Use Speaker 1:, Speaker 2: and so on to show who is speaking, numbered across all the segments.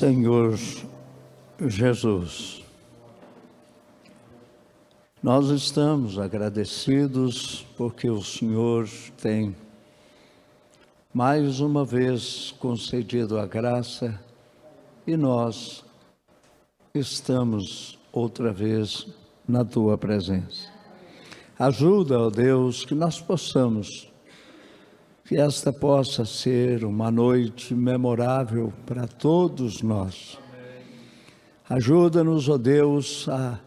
Speaker 1: Senhor Jesus, nós estamos agradecidos porque o Senhor tem mais uma vez concedido a graça e nós estamos outra vez na Tua presença. Ajuda, ó Deus, que nós possamos, que esta possa ser uma noite memorável para todos nós. Ajuda-nos, ó Deus, a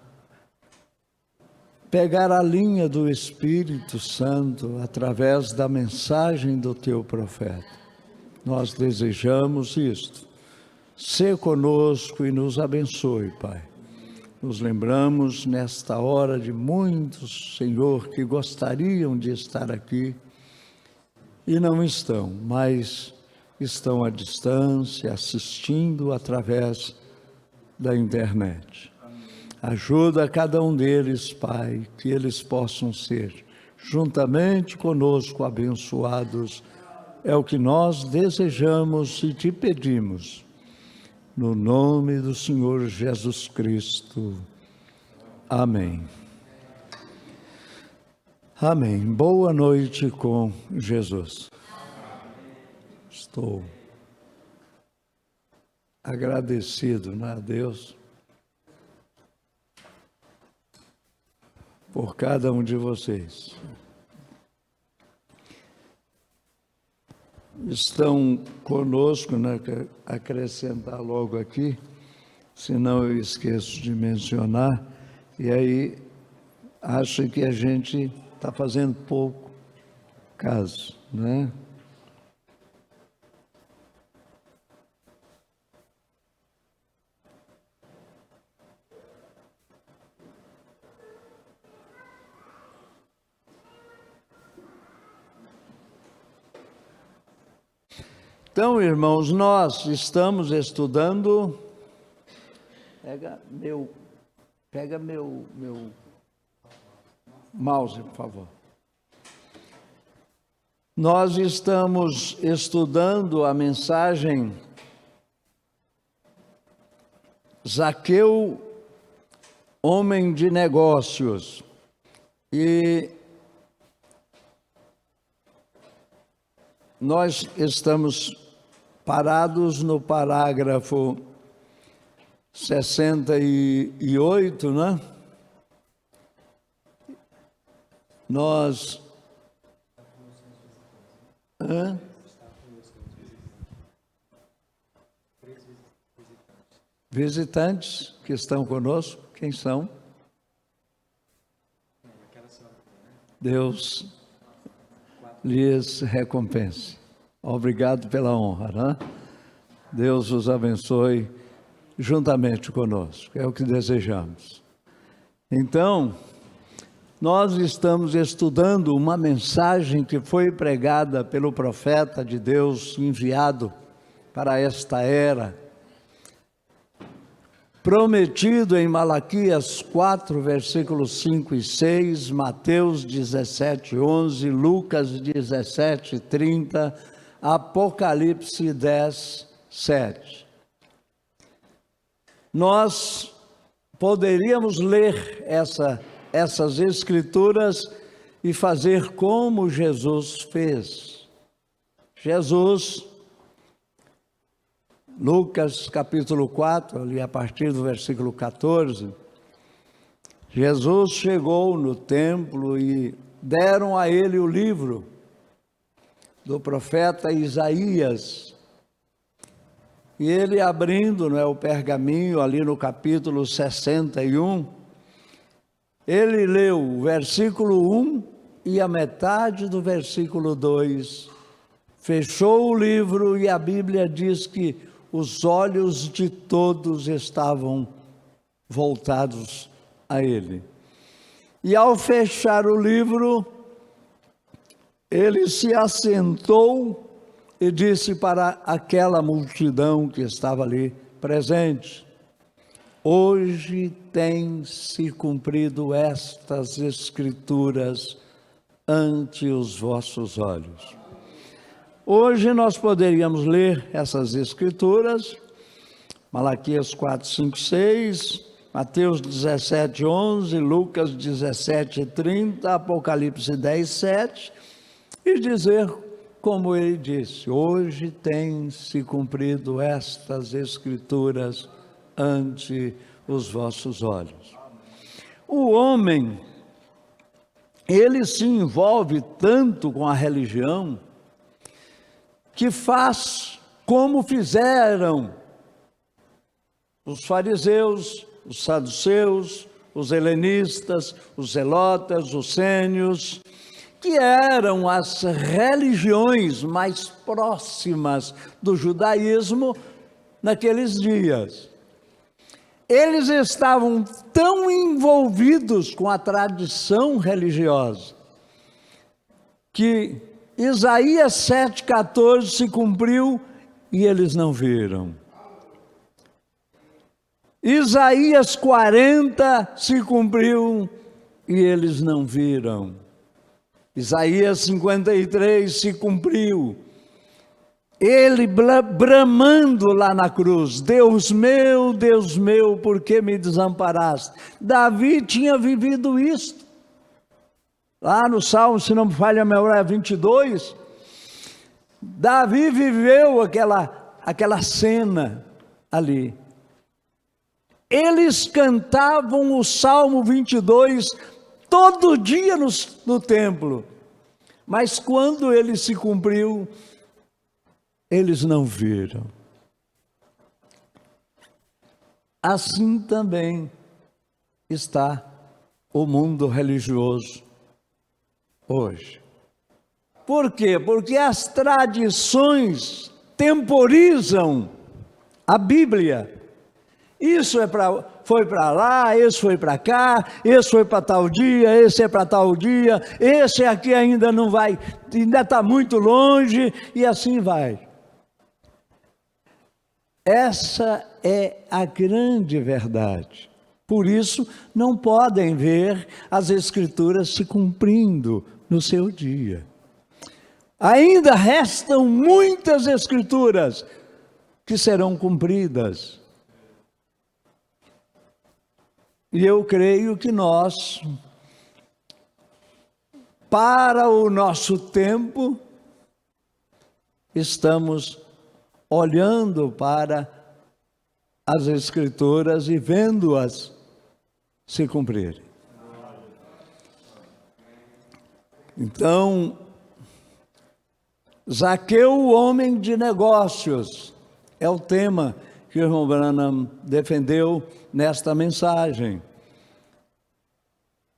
Speaker 1: pegar a linha do Espírito Santo através da mensagem do Teu profeta. Nós desejamos isto. Sê conosco e nos abençoe, Pai. Nos lembramos nesta hora de muitos, Senhor, que gostariam de estar aqui e não estão, mas estão à distância, assistindo através da internet. Ajuda cada um deles, Pai, que eles possam ser, juntamente conosco, abençoados. É o que nós desejamos e te pedimos. No nome do Senhor Jesus Cristo. Amém. Amém. Boa noite com Jesus. Estou agradecido, né, a Deus por cada um de vocês. Estão conosco, né, acrescentar logo aqui, senão eu esqueço de mencionar, e aí acho que a gente está fazendo pouco caso, né? Então, irmãos, nós estamos estudando. Pega meu mouse, por favor. Nós estamos estudando a mensagem Zaqueu, homem de negócios. E nós estamos parados no parágrafo 68, né? Nós... Visitantes que estão conosco, quem são? Deus lhes recompense. Obrigado pela honra, né? Deus os abençoe juntamente conosco, é o que desejamos. Então, nós estamos estudando uma mensagem que foi pregada pelo profeta de Deus enviado para esta era, prometido em Malaquias 4, versículos 5 e 6, Mateus 17, 11, Lucas 17, 30, Apocalipse 10, 7. Nós poderíamos ler essas escrituras e fazer como Jesus fez. Jesus, Lucas capítulo 4, ali a partir do versículo 14, Jesus chegou no templo e deram a ele o livro do profeta Isaías. E ele abrindo, né, o pergaminho ali no capítulo 61, ele leu o versículo 1 e a metade do versículo 2. Fechou o livro e a Bíblia diz que os olhos de todos estavam voltados a ele. E ao fechar o livro, ele se assentou e disse para aquela multidão que estava ali presente: hoje tem se cumprido estas escrituras ante os vossos olhos. Hoje nós poderíamos ler essas escrituras, Malaquias 4, 5, 6, Mateus 17, 11, Lucas 17, 30, Apocalipse 10, 7, e dizer como ele disse: hoje tem se cumprido estas escrituras ante os vossos olhos. O homem, ele se envolve tanto com a religião, que faz como fizeram os fariseus, os saduceus, os helenistas, os zelotas, os sênios, que eram as religiões mais próximas do judaísmo naqueles dias. Eles estavam tão envolvidos com a tradição religiosa que Isaías 7,14 se cumpriu e eles não viram. Isaías 40 se cumpriu e eles não viram. Isaías 53 se cumpriu. Ele bramando lá na cruz: Deus meu, por que me desamparaste? Davi tinha vivido isto. Lá no Salmo, se não me falha a memória, 22, Davi viveu aquela cena ali. Eles cantavam o Salmo 22 todo dia no templo, mas quando ele se cumpriu, eles não viram. Assim também está o mundo religioso hoje. Por quê? Porque as tradições temporizam a Bíblia. Isso foi para lá, esse foi para cá, esse foi para tal dia, esse é para tal dia, esse aqui ainda não vai, ainda está muito longe, e assim vai. Essa é a grande verdade. Por isso, não podem ver as Escrituras se cumprindo no seu dia. Ainda restam muitas Escrituras que serão cumpridas. E eu creio que nós, para o nosso tempo, estamos olhando para as Escrituras e vendo-as se cumprirem. Então, Zaqueu, o homem de negócios, é o tema que o irmão Branham defendeu nesta mensagem.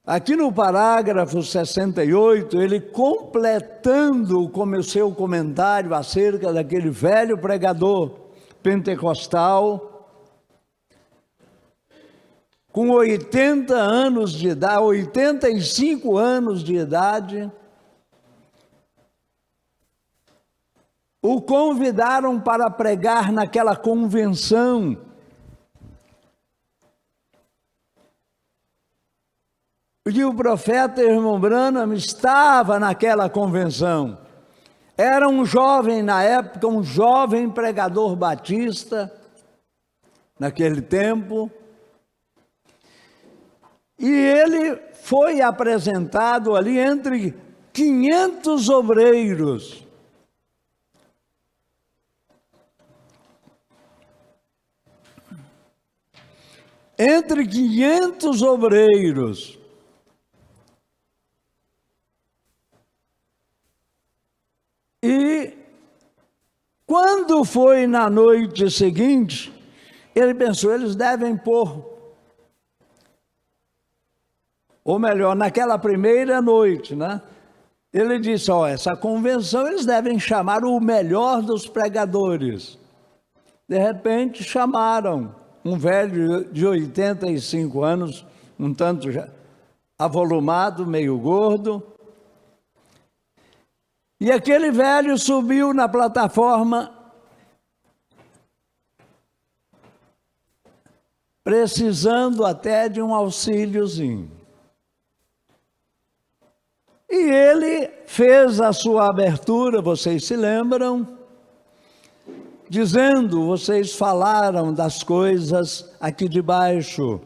Speaker 1: Aqui no parágrafo 68, ele completando com o seu comentário acerca daquele velho pregador pentecostal, com 80 anos de idade, 85 anos de idade, o convidaram para pregar naquela convenção. E o profeta irmão Branham estava naquela convenção. Era um jovem na época, um jovem pregador batista, naquele tempo. E ele foi apresentado ali entre 500 obreiros. Entre 500 obreiros. E quando foi na noite seguinte, ele pensou: eles devem pôr, ou melhor, naquela primeira noite, né? Ele disse: essa convenção eles devem chamar o melhor dos pregadores. De repente chamaram um velho de 85 anos, um tanto já avolumado, meio gordo. E aquele velho subiu na plataforma, precisando até de um auxíliozinho. E ele fez a sua abertura, vocês se lembram, dizendo: vocês falaram das coisas aqui de baixo,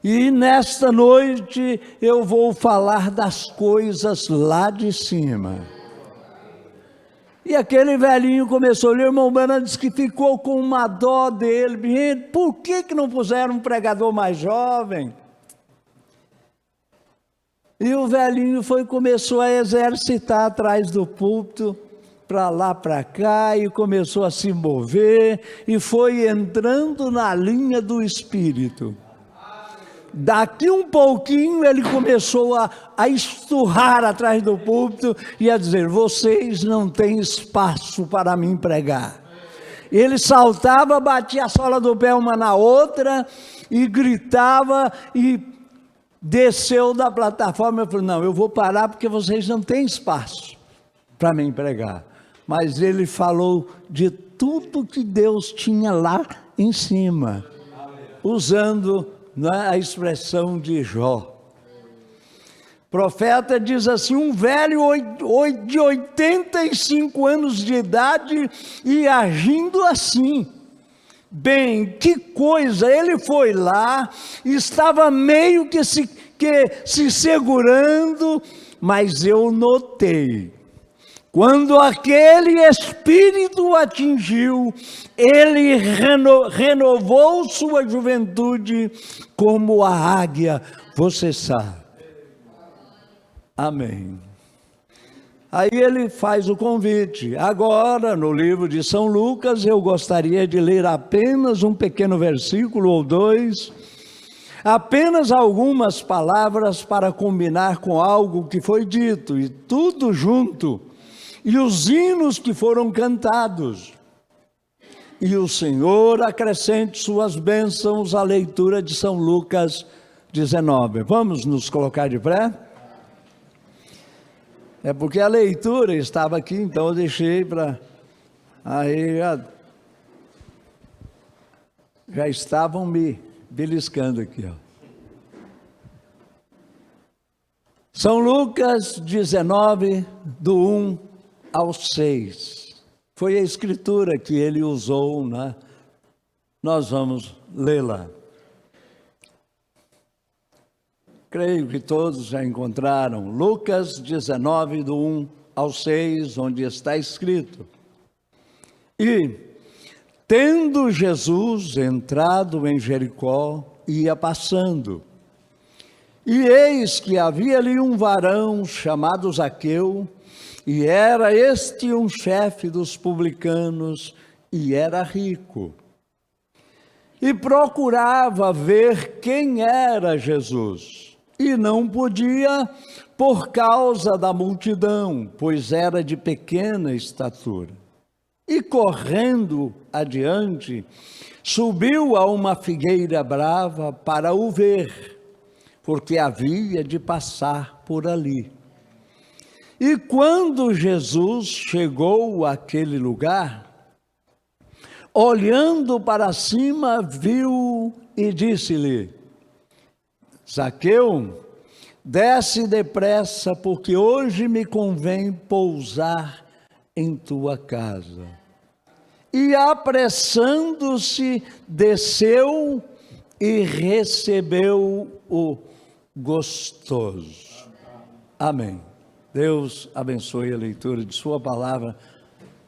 Speaker 1: e nesta noite eu vou falar das coisas lá de cima. E aquele velhinho começou, o irmão Branham disse que ficou com uma dó dele. Gente, por que não puseram um pregador mais jovem? E o velhinho começou a exercitar atrás do púlpito, para lá, para cá, e começou a se mover, e foi entrando na linha do Espírito. Daqui um pouquinho ele começou a esturrar atrás do púlpito e a dizer: vocês não têm espaço para mim pregar. Ele saltava, batia a sola do pé uma na outra e gritava e desceu da plataforma e falou: não, eu vou parar porque vocês não têm espaço para mim pregar. Mas ele falou de tudo que Deus tinha lá em cima, usando a expressão de Jó. O profeta diz assim: um velho de 85 anos de idade e agindo assim. Bem, que coisa, ele foi lá, estava meio que se segurando, mas eu notei, quando aquele espírito o atingiu, ele renovou sua juventude como a águia, você sabe. Amém. Aí ele faz o convite. Agora, no livro de São Lucas, eu gostaria de ler apenas um pequeno versículo ou dois, apenas algumas palavras para combinar com algo que foi dito, e tudo junto, e os hinos que foram cantados. E o Senhor acrescente suas bênçãos à leitura de São Lucas 19. Vamos nos colocar de pé? É porque a leitura estava aqui, então eu deixei para... Aí já estavam me beliscando aqui, ó. São Lucas 19, do 1 ao 6. Foi a escritura que ele usou, né? Nós vamos lê-la. Creio que todos já encontraram. Lucas 19, do 1 ao 6, onde está escrito: E, tendo Jesus entrado em Jericó, ia passando. E eis que havia ali um varão chamado Zaqueu, e era este um chefe dos publicanos, e era rico. E procurava ver quem era Jesus, e não podia por causa da multidão, pois era de pequena estatura. E correndo adiante, subiu a uma figueira brava para o ver, porque havia de passar por ali. E quando Jesus chegou àquele lugar, olhando para cima, viu e disse-lhe: Zaqueu, desce depressa, porque hoje me convém pousar em tua casa. E apressando-se, desceu e recebeu o gostoso. Amém. Deus abençoe a leitura de sua palavra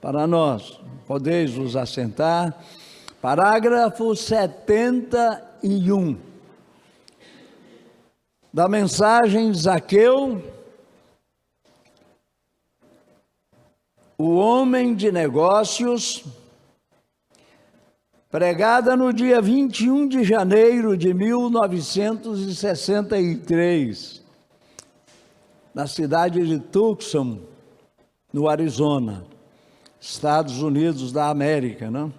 Speaker 1: para nós. Podeis vos assentar. Parágrafo 71 da mensagem de Zaqueu, o homem de negócios, pregada no dia 21 de janeiro de 1963, na cidade de Tucson, no Arizona, Estados Unidos da América, não?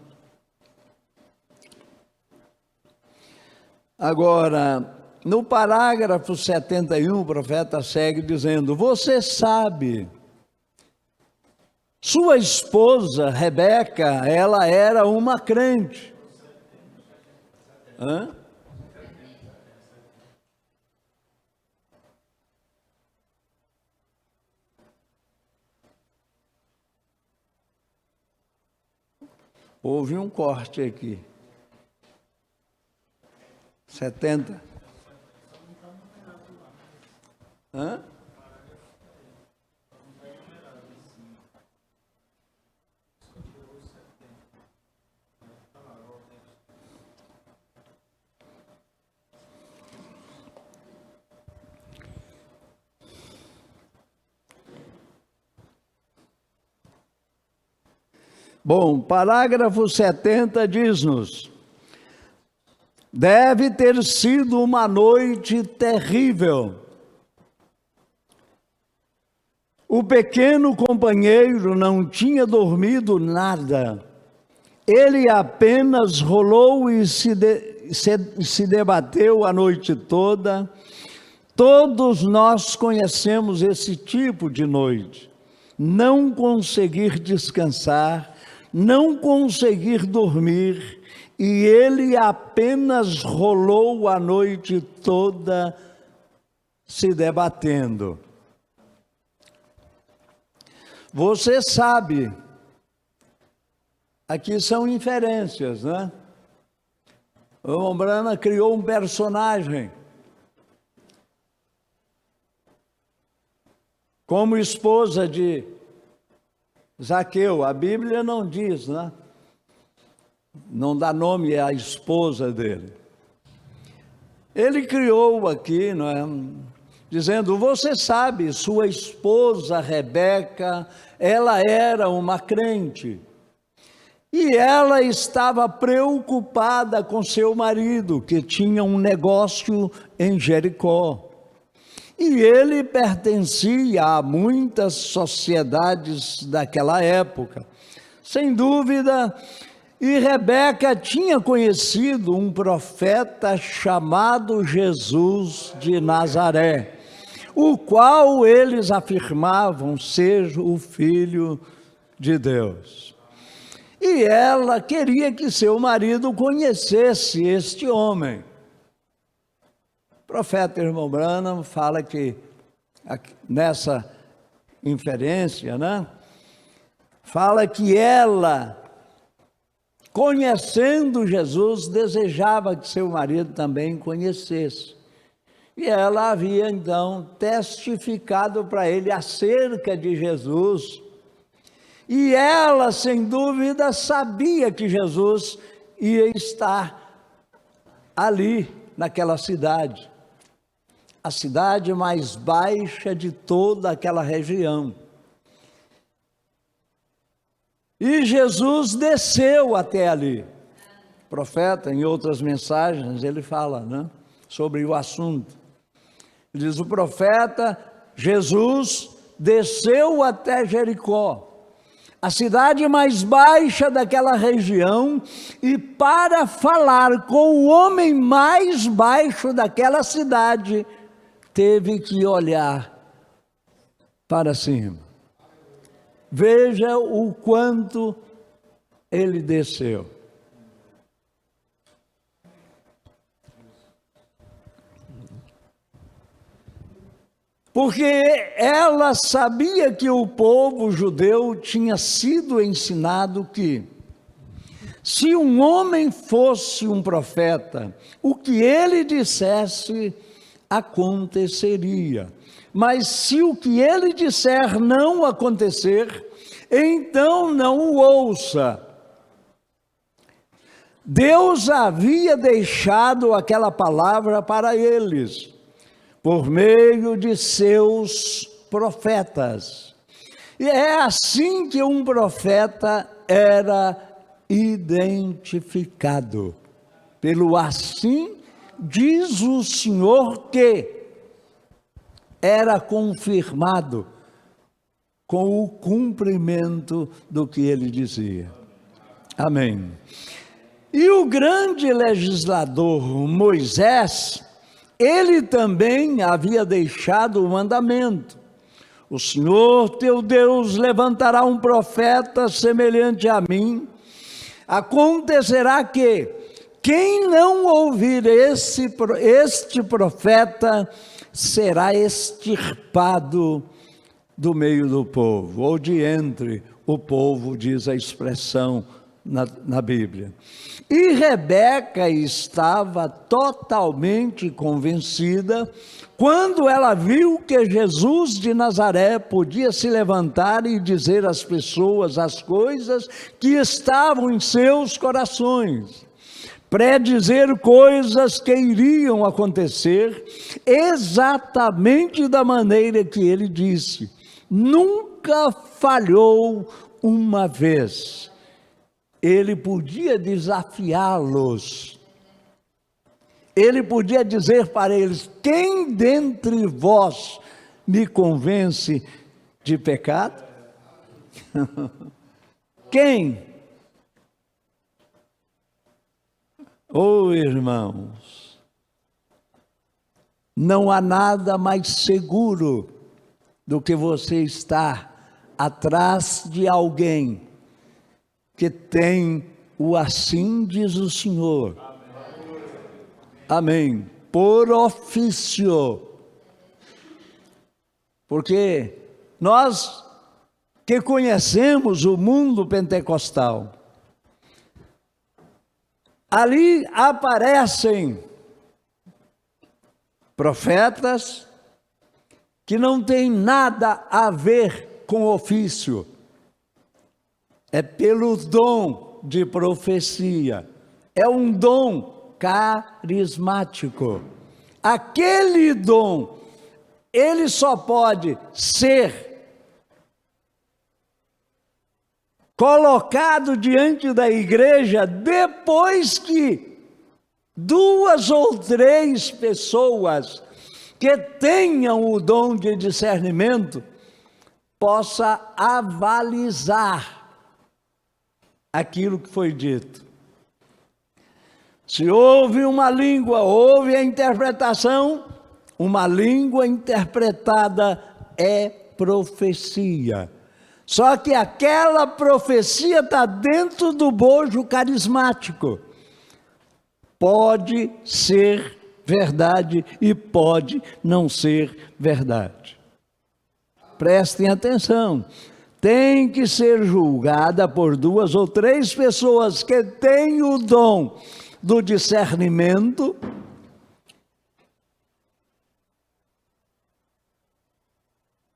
Speaker 1: Agora, no parágrafo 71, o profeta segue dizendo: você sabe, sua esposa, Rebeca, ela era uma crente. Hã? Houve um corte aqui. 70. Hã? Bom, parágrafo 70 diz-nos: deve ter sido uma noite terrível. O pequeno companheiro não tinha dormido nada. Ele apenas rolou e se debateu a noite toda. Todos nós conhecemos esse tipo de noite. Não conseguir descansar, não conseguir dormir, e ele apenas rolou a noite toda se debatendo. Você sabe, aqui são inferências, né? O Mombrana criou um personagem como esposa de Zaqueu. A Bíblia não diz, né? Não dá nome à esposa dele. Ele criou aqui, não é? Dizendo: você sabe, sua esposa Rebeca, ela era uma crente. E ela estava preocupada com seu marido, que tinha um negócio em Jericó. E ele pertencia a muitas sociedades daquela época, sem dúvida. E Rebeca tinha conhecido um profeta chamado Jesus de Nazaré, o qual eles afirmavam ser o Filho de Deus. E ela queria que seu marido conhecesse este homem. O profeta irmão Branham fala que, nessa inferência, né? Fala que ela, conhecendo Jesus, desejava que seu marido também conhecesse. E ela havia então testificado para ele acerca de Jesus. E ela, sem dúvida, sabia que Jesus ia estar ali, naquela cidade. A cidade mais baixa de toda aquela região. E Jesus desceu até ali. O profeta, em outras mensagens, ele fala, né, sobre o assunto. Ele diz: o profeta Jesus desceu até Jericó, a cidade mais baixa daquela região, e para falar com o homem mais baixo daquela cidade, teve que olhar para cima. Veja o quanto ele desceu. Porque ela sabia que o povo judeu tinha sido ensinado que, se um homem fosse um profeta, o que ele dissesse aconteceria. Mas se o que ele disser não acontecer, então não o ouça. Deus havia deixado aquela palavra para eles, por meio de seus profetas. E é assim que um profeta era identificado. Pelo assim diz o Senhor, que era confirmado com o cumprimento do que ele dizia. Amém. E o grande legislador Moisés, ele também havia deixado o mandamento: o Senhor teu Deus levantará um profeta semelhante a mim. Acontecerá que quem não ouvir este profeta será extirpado do meio do povo, ou de entre o povo, diz a expressão na Bíblia. E Rebeca estava totalmente convencida quando ela viu que Jesus de Nazaré podia se levantar e dizer às pessoas as coisas que estavam em seus corações, predizer coisas que iriam acontecer exatamente da maneira que ele disse. Nunca falhou uma vez. Ele podia desafiá-los. Ele podia dizer para eles: quem dentre vós me convence de pecado? Quem? Oh, irmãos, não há nada mais seguro do que você estar atrás de alguém que tem o assim diz o Senhor. Amém. Por ofício. Porque nós que conhecemos o mundo pentecostal, ali aparecem profetas que não têm nada a ver com ofício. É pelo dom de profecia. É um dom carismático. Aquele dom, ele só pode ser colocado diante da igreja depois que 2 ou 3 pessoas que tenham o dom de discernimento possa avalizar aquilo que foi dito. Se houve uma língua, houve a interpretação, uma língua interpretada é profecia. Só que aquela profecia está dentro do bojo carismático. Pode ser verdade e pode não ser verdade. Prestem atenção. Tem que ser julgada por 2 ou 3 pessoas que têm o dom do discernimento,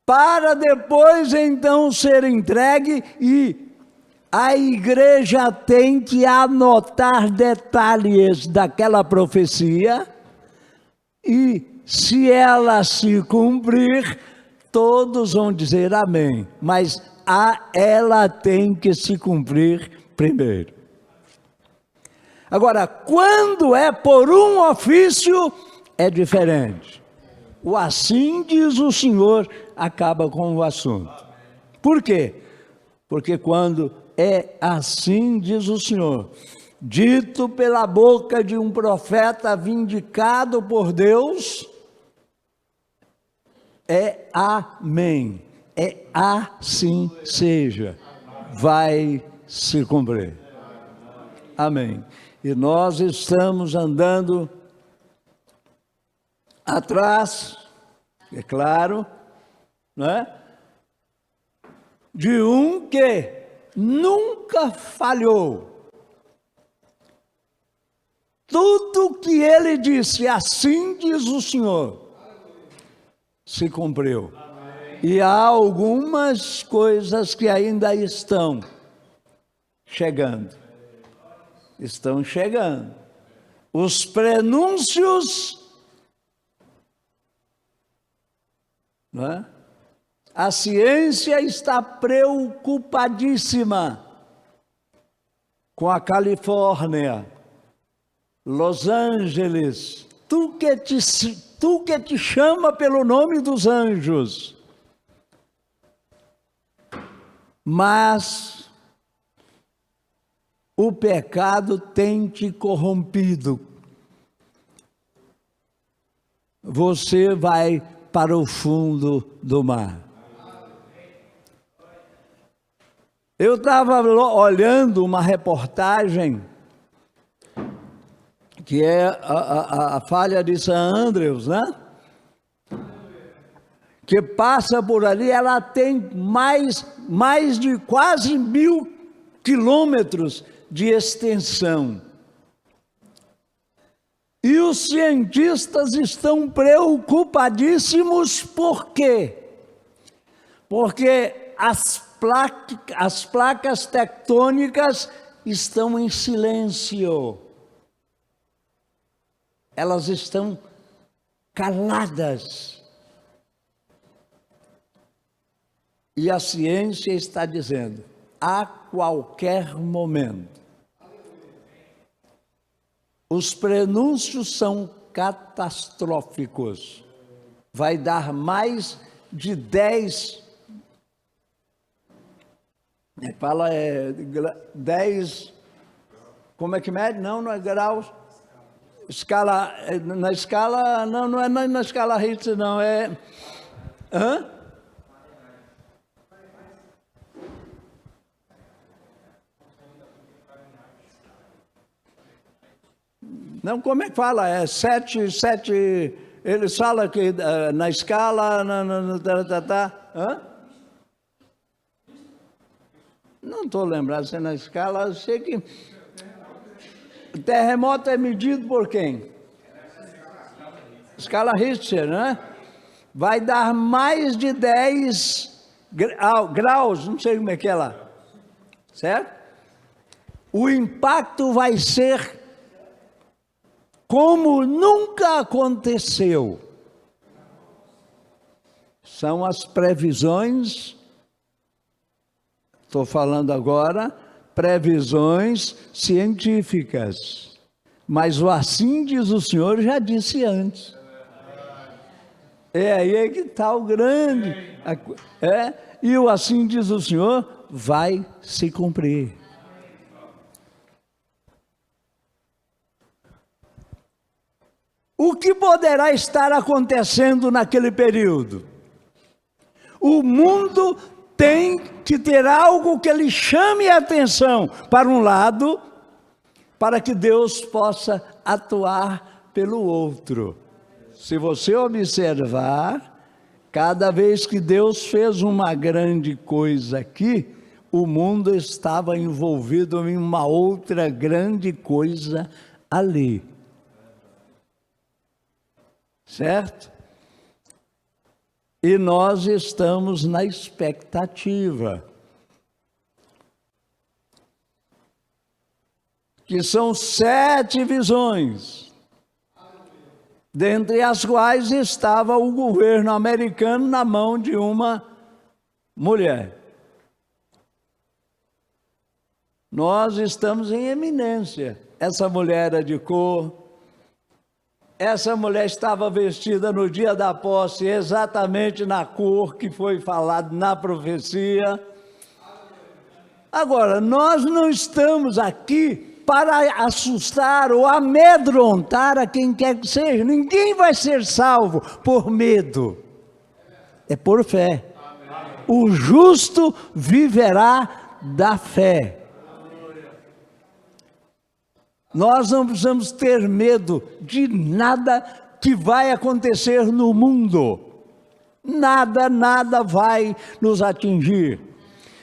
Speaker 1: para depois então ser entregue, e a igreja tem que anotar detalhes daquela profecia, e se ela se cumprir, todos vão dizer amém, mas ela tem que se cumprir primeiro. Agora, quando é por um ofício, é diferente. O assim diz o Senhor acaba com o assunto. Por quê? Porque quando é assim diz o Senhor, dito pela boca de um profeta vindicado por Deus, é amém. É assim seja. Vai se cumprir. Amém. E nós estamos andando atrás, é claro, né, de um que nunca falhou. Tudo que ele disse, assim diz o Senhor, se cumpriu. E há algumas coisas que ainda estão chegando. Estão chegando. Os prenúncios, né? A ciência está preocupadíssima com a Califórnia, Los Angeles, tu que te chama pelo nome dos anjos. Mas o pecado tem te corrompido. Você vai para o fundo do mar. Eu estava olhando uma reportagem que é a falha de St. Andrews, né? Que passa por ali, ela tem mais de quase 1000 quilômetros de extensão. E os cientistas estão preocupadíssimos, por quê? Porque as placas tectônicas estão em silêncio. Elas estão caladas. E a ciência está dizendo, a qualquer momento, os prenúncios são catastróficos. Vai dar mais de 10, fala 10, como é que mede? Não é graus. Escala, na escala, não é na escala Richter, não, é... Hã? Não, como é que fala? É 7, eles falam que na escala, hã? Não estou lembrado se é na escala, eu sei que o terremoto é medido por quem? Escala Richter, né? Vai dar mais de 10 graus, não sei como é que é lá, certo? O impacto vai ser como nunca aconteceu. São as previsões, estou falando agora, previsões científicas. Mas o assim diz o Senhor já disse antes. É aí que está o grande. E o assim diz o Senhor vai se cumprir. O que poderá estar acontecendo naquele período? O mundo tem que ter algo que lhe chame a atenção, para um lado, para que Deus possa atuar pelo outro. Se você observar, cada vez que Deus fez uma grande coisa aqui, o mundo estava envolvido em uma outra grande coisa ali. Certo? E nós estamos na expectativa. Que são 7 visões, dentre as quais estava o governo americano na mão de uma mulher. Nós estamos em eminência. Essa mulher é de cor. Essa mulher estava vestida no dia da posse exatamente na cor que foi falado na profecia. Agora, nós não estamos aqui para assustar ou amedrontar a quem quer que seja. Ninguém vai ser salvo por medo. É por fé. O justo viverá da fé. Nós não precisamos ter medo de nada que vai acontecer no mundo. Nada vai nos atingir.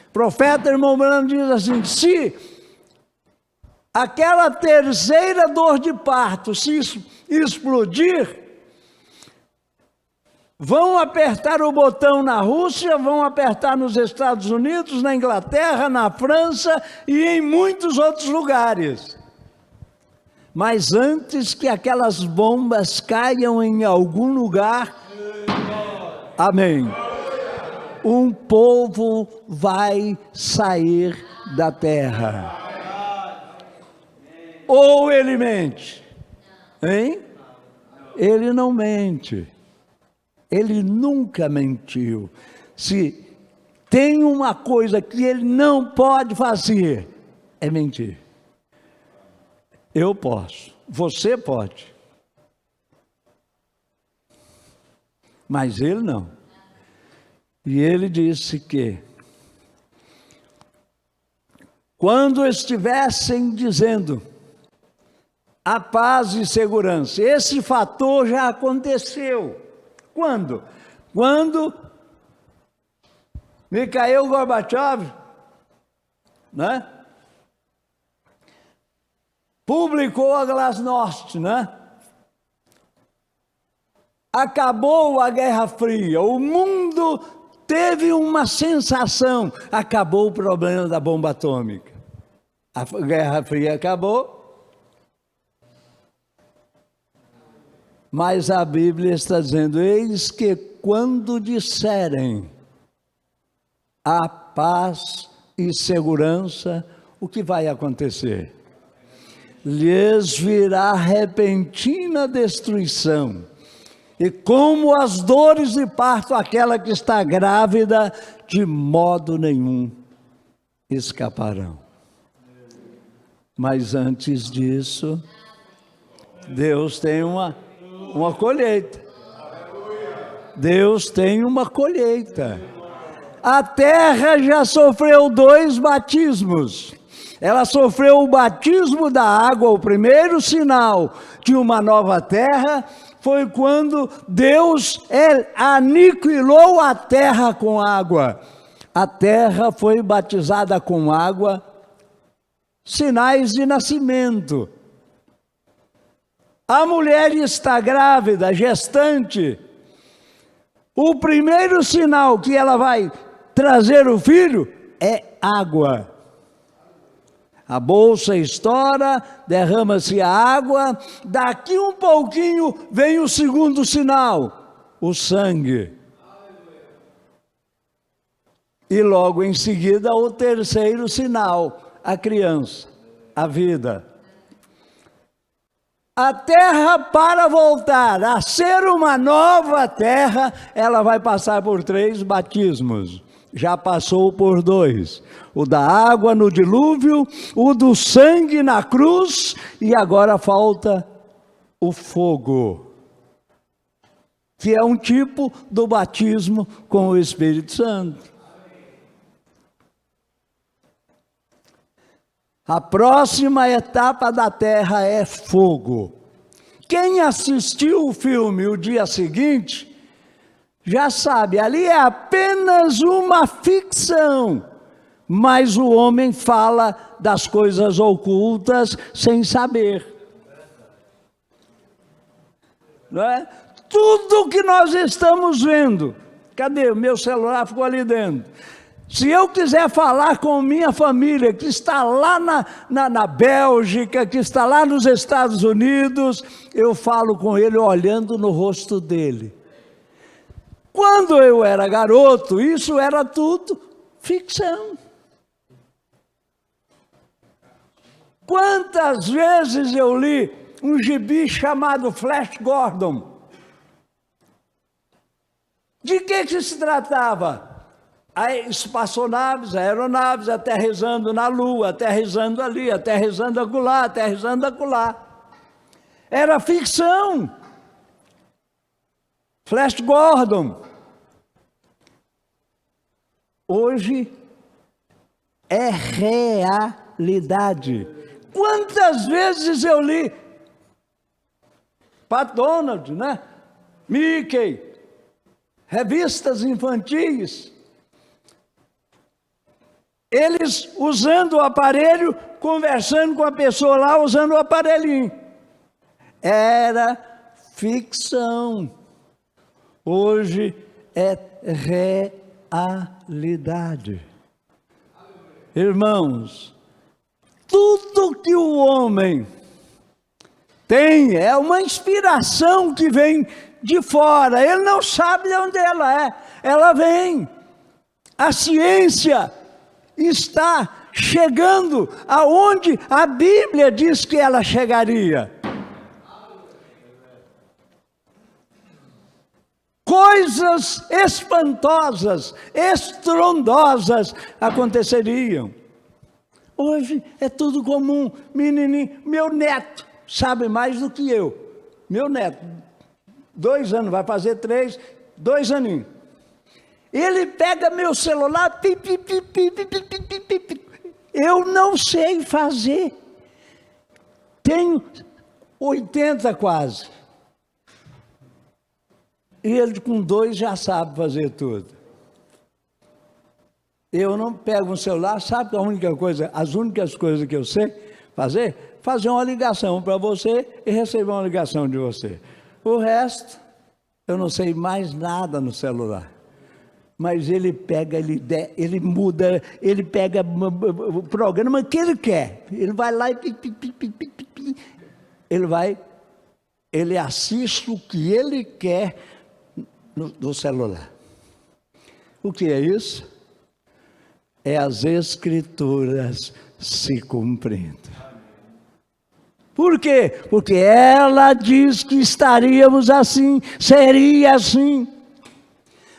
Speaker 1: O profeta irmão Branham diz assim, se aquela terceira dor de parto se explodir, vão apertar o botão na Rússia, vão apertar nos Estados Unidos, na Inglaterra, na França e em muitos outros lugares. Mas antes que aquelas bombas caiam em algum lugar, amém, um povo vai sair da terra. Ou ele mente, hein? Ele não mente. Ele nunca mentiu. Se tem uma coisa que ele não pode fazer, é mentir. Eu posso, você pode, mas ele não. E ele disse que quando estivessem dizendo a paz e segurança, esse fator já aconteceu. Quando? Quando Mikhail Gorbachev, né? publicou a Glasnost, né? Acabou a Guerra Fria, o mundo teve uma sensação, acabou o problema da bomba atômica. A Guerra Fria acabou, mas a Bíblia está dizendo, eis que quando disserem a paz e segurança, o que vai acontecer? Lhes virá repentina destruição, e como as dores de parto, aquela que está grávida, de modo nenhum escaparão. Mas antes disso, Deus tem uma colheita. Deus tem uma colheita. A terra já sofreu 2 batismos. Ela sofreu o batismo da água, o primeiro sinal de uma nova terra, foi quando Deus aniquilou a terra com água. A terra foi batizada com água, sinais de nascimento. A mulher está grávida, gestante. O primeiro sinal que ela vai trazer o filho é água. A bolsa estoura, derrama-se a água, daqui um pouquinho vem o segundo sinal, o sangue. E logo em seguida o terceiro sinal, a criança, a vida. A terra, para voltar a ser uma nova terra, ela vai passar por 3 batismos. Já passou por 2, o da água no dilúvio, o do sangue na cruz, e agora falta o fogo, que é um tipo do batismo com o Espírito Santo. A próxima etapa da terra é fogo. Quem assistiu o filme o dia seguinte, já sabe, ali é apenas uma ficção, mas o homem fala das coisas ocultas sem saber. Não é? Tudo que nós estamos vendo, cadê? O meu celular ficou ali dentro. Se eu quiser falar com minha família, que está lá na Bélgica, que está lá nos Estados Unidos, eu falo com ele olhando no rosto dele. Quando eu era garoto, isso era tudo ficção. Quantas vezes eu li um gibi chamado Flash Gordon? De que se tratava? Espaçonaves, aeronaves, aterrissando na Lua, aterrissando ali, aterrissando acolá, aterrissando acolá. Era ficção. Flash Gordon. Hoje é realidade. Quantas vezes eu li Pat Donald, né? Mickey, revistas infantis, eles usando o aparelho, conversando com a pessoa lá, usando o aparelhinho. Era ficção. Hoje é realidade. Irmãos, tudo que o homem tem é uma inspiração que vem de fora. Ele não sabe de onde ela é. Ela vem. A ciência está chegando aonde a Bíblia diz que ela chegaria. Coisas espantosas, estrondosas aconteceriam. Hoje é tudo comum. Menininho, meu neto sabe mais do que eu. Meu neto, 2 anos, vai fazer 3, 2 aninhos. Ele pega meu celular, eu não sei fazer. Tenho 80 quase. E ele com 2 já sabe fazer tudo. Eu não pego um celular, sabe a única coisa, as únicas coisas que eu sei? fazer uma ligação para você e receber uma ligação de você. O resto, eu não sei mais nada no celular. Mas ele pega, ele muda, ele pega o programa que ele quer. Ele vai lá e ele assiste o que ele quer no celular. O que é isso? É as Escrituras se cumprindo. Por quê? Porque ela diz que estaríamos assim, seria assim.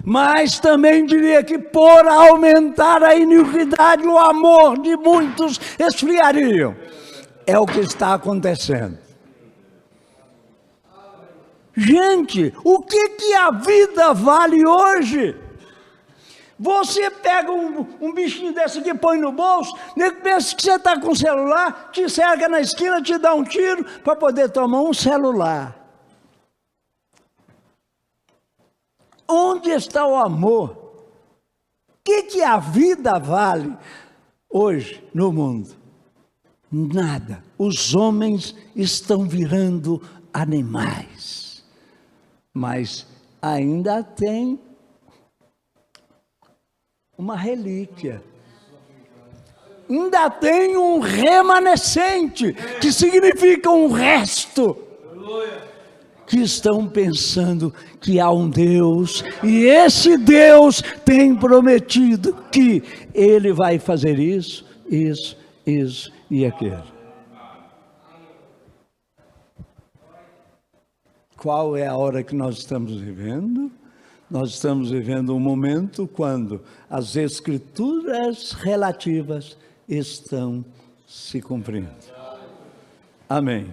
Speaker 1: Mas também diria que por aumentar a iniquidade, o amor de muitos esfriariam. É o que está acontecendo. Gente, o que a vida vale hoje? Você pega um bichinho desse aqui, põe no bolso, nem pensa que você está com o celular, te cerca na esquina, te dá um tiro para poder tomar um celular. Onde está o amor? O que a vida vale hoje no mundo? Nada. Os homens estão virando animais. Mas ainda tem uma relíquia. Ainda tem um remanescente, que significa um resto. Que estão pensando que há um Deus, e esse Deus tem prometido que Ele vai fazer isso e aquilo. Qual é a hora que nós estamos vivendo? Nós estamos vivendo um momento quando as Escrituras relativas estão se cumprindo. Amém.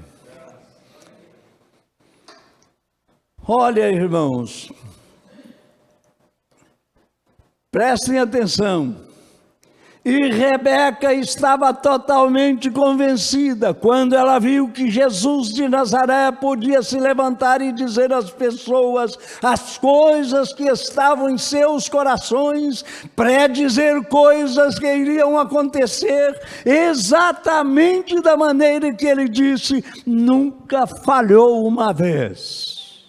Speaker 1: Olha, irmãos, prestem atenção. E Rebeca estava totalmente convencida quando ela viu que Jesus de Nazaré podia se levantar e dizer às pessoas as coisas que estavam em seus corações, predizer coisas que iriam acontecer exatamente da maneira que ele disse, nunca falhou uma vez.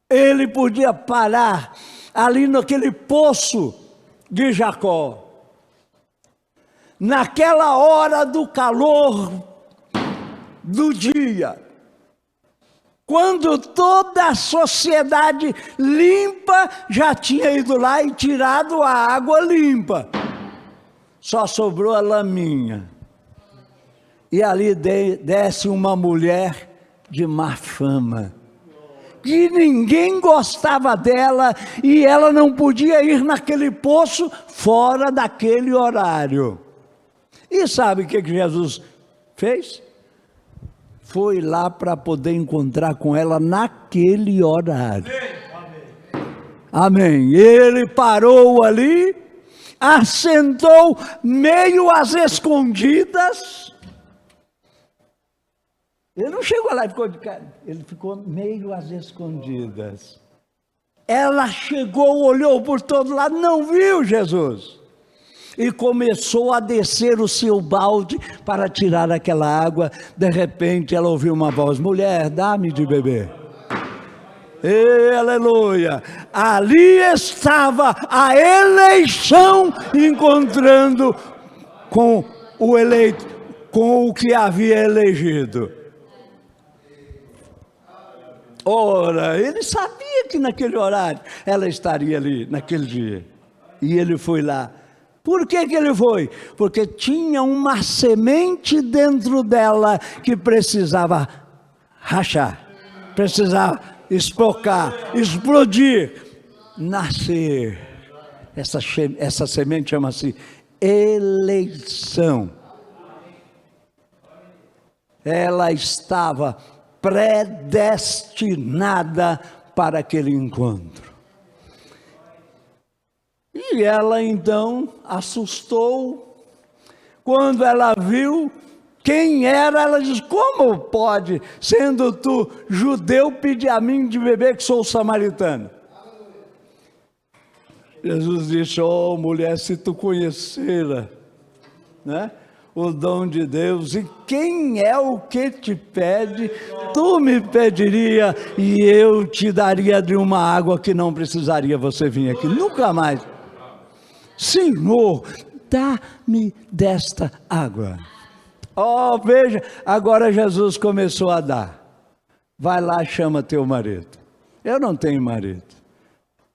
Speaker 1: Ele podia parar ali naquele poço de Jacó. Naquela hora do calor do dia, quando toda a sociedade limpa já tinha ido lá e tirado a água limpa, só sobrou a laminha. E ali desce uma mulher de má fama, que ninguém gostava dela, e ela não podia ir naquele poço fora daquele horário. E sabe o que Jesus fez? Foi lá para poder encontrar com ela naquele horário. Amém. Ele parou ali, assentou meio às escondidas. Ele não chegou lá e ficou de cara, ele ficou meio às escondidas. Ela chegou, olhou por todo lado, não viu Jesus. E começou a descer o seu balde para tirar aquela água. De repente ela ouviu uma voz: mulher, dá-me de beber. E, aleluia! Ali estava a eleição encontrando com o eleito, com o que havia elegido. Ora, ele sabia que naquele horário ela estaria ali, naquele dia. E ele foi lá. Por que ele foi? Porque tinha uma semente dentro dela que precisava rachar, precisava espocar, explodir, nascer. Essa semente chama-se eleição. Ela estava predestinada para aquele encontro. E ela então assustou, quando ela viu quem era, ela disse: como pode, sendo tu judeu, pedir a mim de beber que sou samaritano? Jesus disse: oh mulher, se tu conhecera, né, o dom de Deus. E quem é o que te pede? Tu me pediria e eu te daria de uma água que não precisaria você vir aqui, nunca mais. Senhor, dá-me desta água. Oh, veja, agora Jesus começou a dar. Vai lá, chama teu marido. Eu não tenho marido.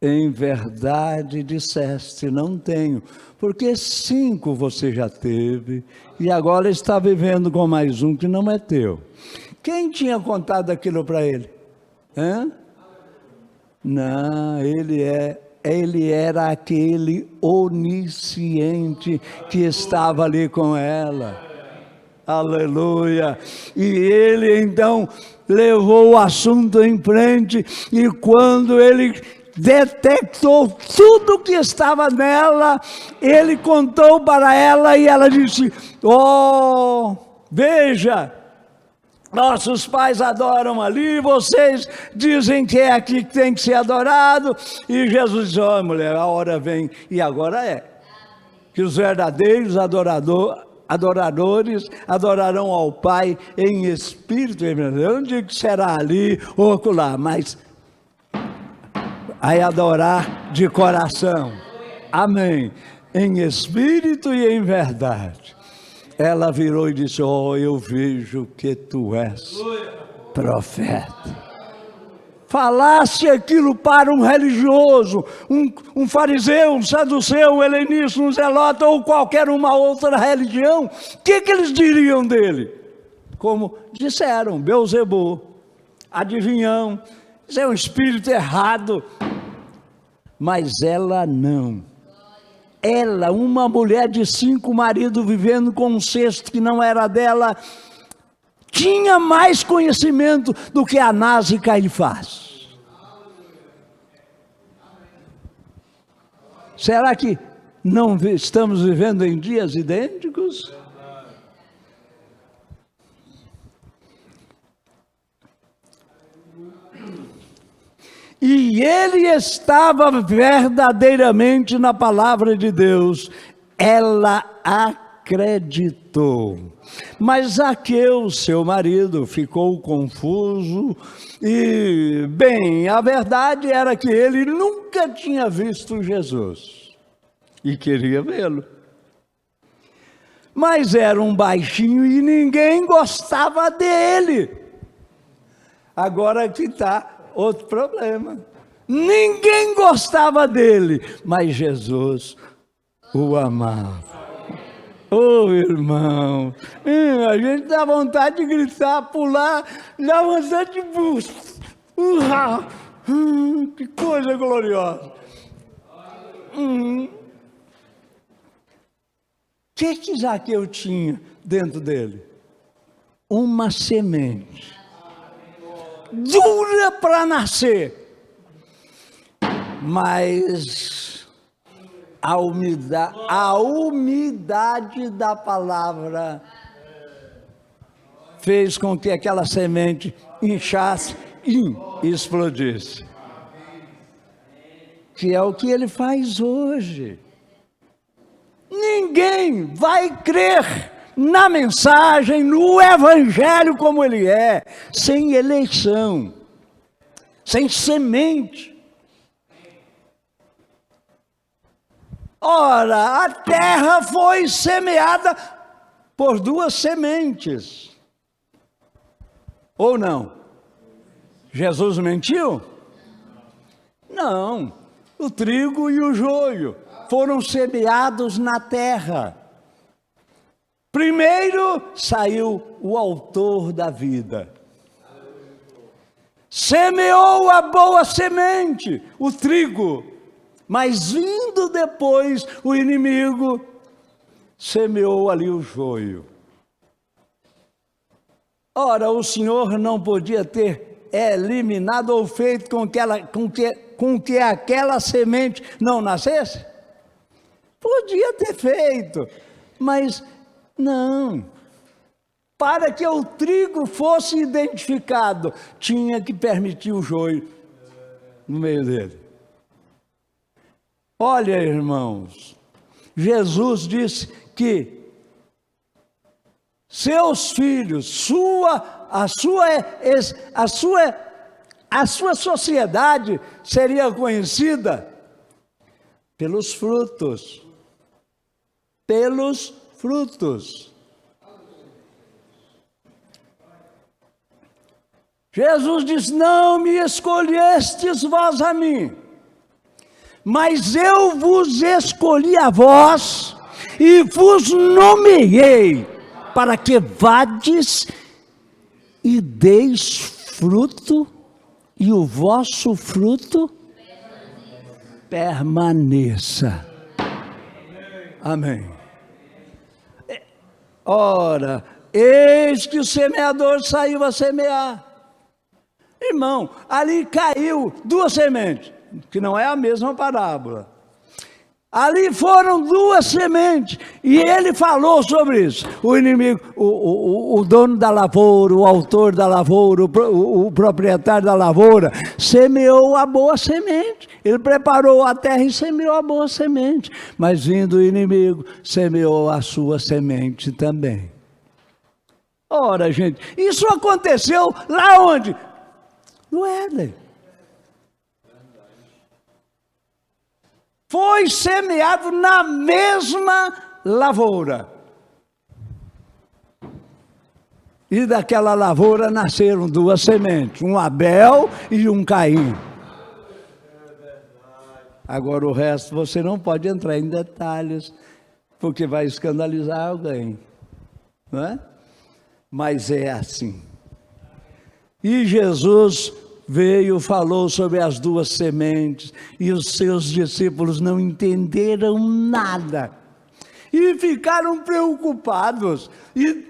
Speaker 1: Em verdade disseste, não tenho, porque 5 você já teve, e agora está vivendo com mais um que não é teu. Quem tinha contado aquilo para ele? Hã? Não, ele era aquele onisciente que estava ali com ela. Aleluia! E ele então levou o assunto em frente, e quando ele detectou tudo que estava nela, ele contou para ela, e ela disse: oh, veja, nossos pais adoram ali, vocês dizem que é aqui que tem que ser adorado. E Jesus disse: ó, mulher, a hora vem, e agora é, que os verdadeiros adoradores adorarão ao Pai em espírito e em verdade. Eu não digo que será ali ou acolá, mas aí adorar de coração, amém, em espírito e em verdade. Ela virou e disse: oh, eu vejo que tu és profeta. Falasse aquilo para um religioso, um fariseu, um saduceu, um helenista, um zelota ou qualquer uma outra religião, o que eles diriam dele? Como disseram, Beelzebul, adivinhão, isso é um espírito errado. Mas ela não. Ela, uma mulher de 5 maridos vivendo com um 6º que não era dela, tinha mais conhecimento do que Anás e Caifás. Será que não estamos vivendo em dias idênticos? E ele estava verdadeiramente na palavra de Deus. Ela acreditou. Mas Zaqueu, seu marido, ficou confuso e, bem, a verdade era que ele nunca tinha visto Jesus e queria vê-lo. Mas era um baixinho e ninguém gostava dele. Agora que está outro problema. Ninguém gostava dele, mas Jesus o amava. Oh, irmão, a gente dá vontade de gritar, pular, dá vontade de que coisa gloriosa. O que Zaqueu tinha dentro dele? Uma semente dura para nascer, mas a umidade da palavra fez com que aquela semente inchasse e explodisse. Que é o que ele faz hoje. Ninguém vai crer na mensagem, no evangelho como ele é, sem eleição, sem semente. Ora, a terra foi semeada por 2 sementes. Ou não? Jesus mentiu? Não. O trigo e o joio foram semeados na terra. Primeiro saiu o autor da vida. Semeou a boa semente, o trigo. Mas vindo depois o inimigo, semeou ali o joio. Ora, o Senhor não podia ter eliminado ou feito com que aquela semente não nascesse? Podia ter feito, mas não. Para que o trigo fosse identificado, tinha que permitir o joio no meio dele. Olha, irmãos, Jesus disse que seus filhos, a sua sociedade seria conhecida pelos frutos. Pelos frutos. Jesus diz: não me escolhestes vós a mim, mas eu vos escolhi a vós e vos nomeei para que vades e deis fruto, e o vosso fruto permaneça. Amém. Ora, eis que o semeador saiu a semear. Irmão, ali caiu 2 sementes, que não é a mesma parábola. Ali foram 2 sementes, e ele falou sobre isso. O inimigo, o dono da lavoura, o autor da lavoura, o proprietário da lavoura, semeou a boa semente. Ele preparou a terra e semeou a boa semente. Mas vindo o inimigo, semeou a sua semente também. Ora, gente, isso aconteceu lá onde? No Éden. Foi semeado na mesma lavoura. E daquela lavoura nasceram 2 sementes, um Abel e um Caim. Agora o resto você não pode entrar em detalhes, porque vai escandalizar alguém, não é? Mas é assim. E Jesus veio, falou sobre as 2 sementes, e os seus discípulos não entenderam nada, e ficaram preocupados, e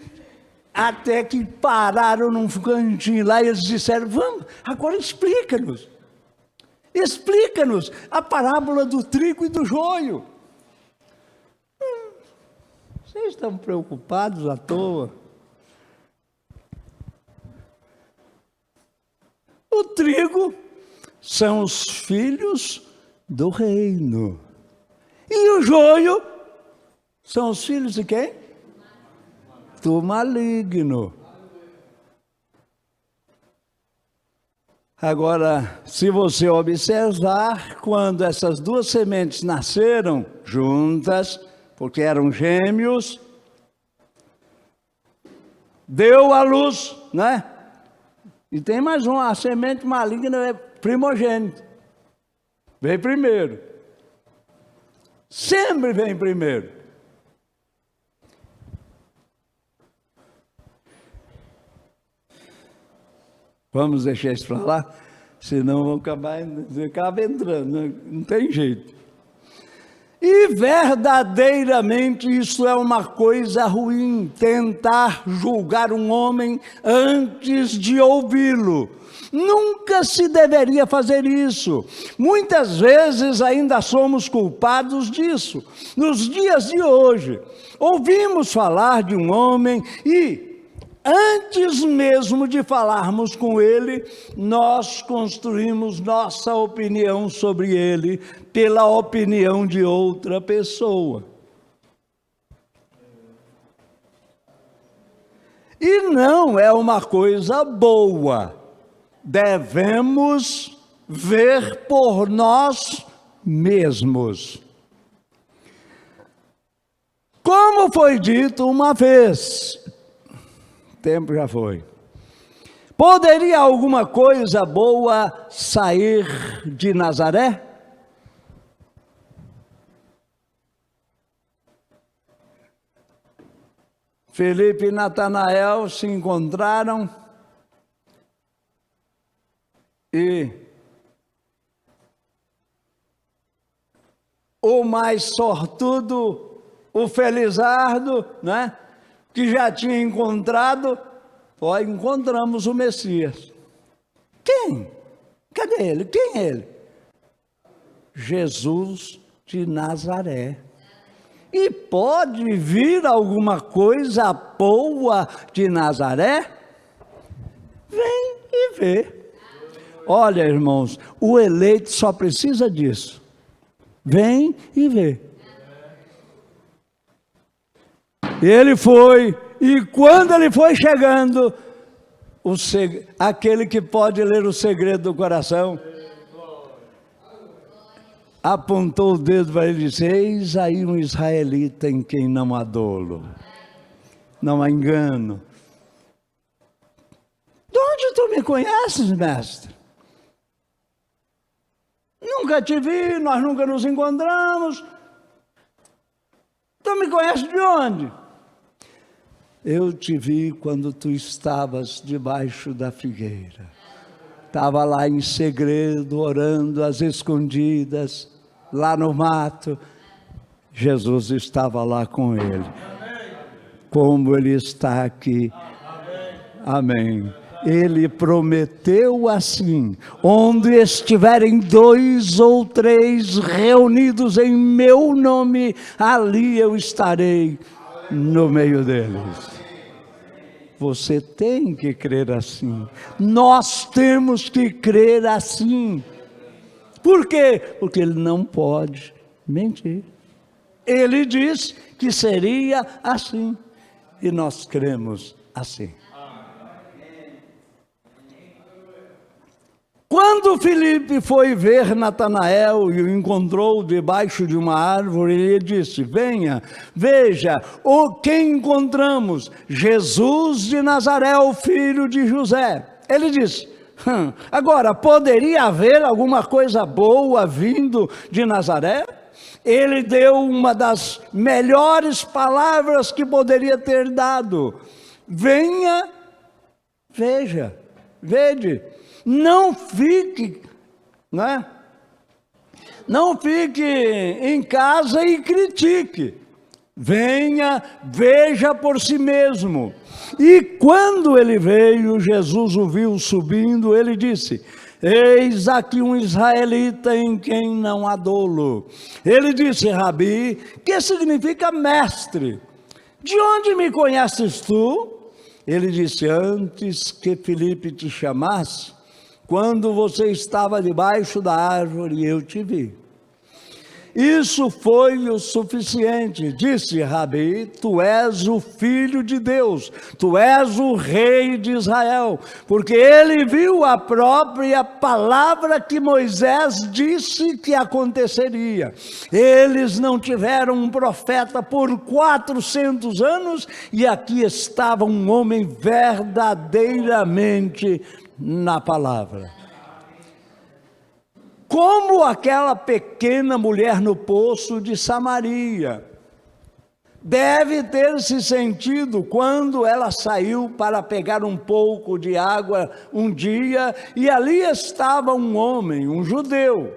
Speaker 1: até que pararam num cantinho lá, e eles disseram: vamos, agora explica-nos a parábola do trigo e do joio. Vocês estão preocupados à toa? O trigo são os filhos do reino. E o joio são os filhos de quem? Do maligno. Agora, se você observar, quando essas 2 sementes nasceram juntas, porque eram gêmeos, deu à luz, né? E tem mais uma, a semente maligna é primogênito. Vem primeiro. Sempre vem primeiro. Vamos deixar isso para lá? Senão vão acabar entrando, não tem jeito. E verdadeiramente isso é uma coisa ruim, tentar julgar um homem antes de ouvi-lo. Nunca se deveria fazer isso. Muitas vezes ainda somos culpados disso. Nos dias de hoje, ouvimos falar de um homem e, antes mesmo de falarmos com ele, nós construímos nossa opinião sobre ele pela opinião de outra pessoa. E não é uma coisa boa. Devemos ver por nós mesmos. Como foi dito uma vez, o tempo já foi, poderia alguma coisa boa sair de Nazaré? Felipe e Natanael se encontraram e o mais sortudo, o Felizardo, né, que já tinha encontrado, encontramos o Messias. Quem? Cadê ele? Quem é ele? Jesus de Nazaré. E pode vir alguma coisa boa de Nazaré? Vem e vê. Olha, irmãos, o eleito só precisa disso. Vem e vê. Ele foi E quando ele foi chegando, aquele que pode ler o segredo do coração, apontou o dedo para ele e disse: eis aí um israelita em quem não há dolo, não há engano. De onde tu me conheces, mestre? Nunca te vi, nós nunca nos encontramos. Tu me conheces de onde? Eu te vi quando tu estavas debaixo da figueira. Estava lá em segredo, orando às escondidas, lá no mato. Jesus estava lá com ele. Como ele está aqui. Amém. Ele prometeu assim: onde estiverem 2 ou 3 reunidos em meu nome, ali eu estarei no meio deles. Você tem que crer assim. Nós temos que crer assim. Por quê? Porque ele não pode mentir. Ele disse que seria assim. E nós cremos assim. Quando Filipe foi ver Natanael e o encontrou debaixo de uma árvore, ele disse: venha, veja, quem encontramos? Jesus de Nazaré, o filho de José. Ele disse: agora, poderia haver alguma coisa boa vindo de Nazaré? Ele deu uma das melhores palavras que poderia ter dado: venha, veja, vede. Não fique, né? Não fique em casa e critique. Venha, veja por si mesmo. E quando ele veio, Jesus o viu subindo, ele disse: eis aqui um israelita em quem não há dolo. Ele disse: Rabi, que significa mestre? De onde me conheces tu? Ele disse: antes que Filipe te chamasse, quando você estava debaixo da árvore, eu te vi. Isso foi o suficiente. Disse Rabi: tu és o Filho de Deus, tu és o Rei de Israel. Porque ele viu a própria palavra que Moisés disse que aconteceria. Eles não tiveram um profeta por 400 anos, e aqui estava um homem verdadeiramente na palavra. Como aquela pequena mulher no poço de Samaria deve ter se sentido quando ela saiu para pegar um pouco de água um dia, e ali estava um homem, um judeu.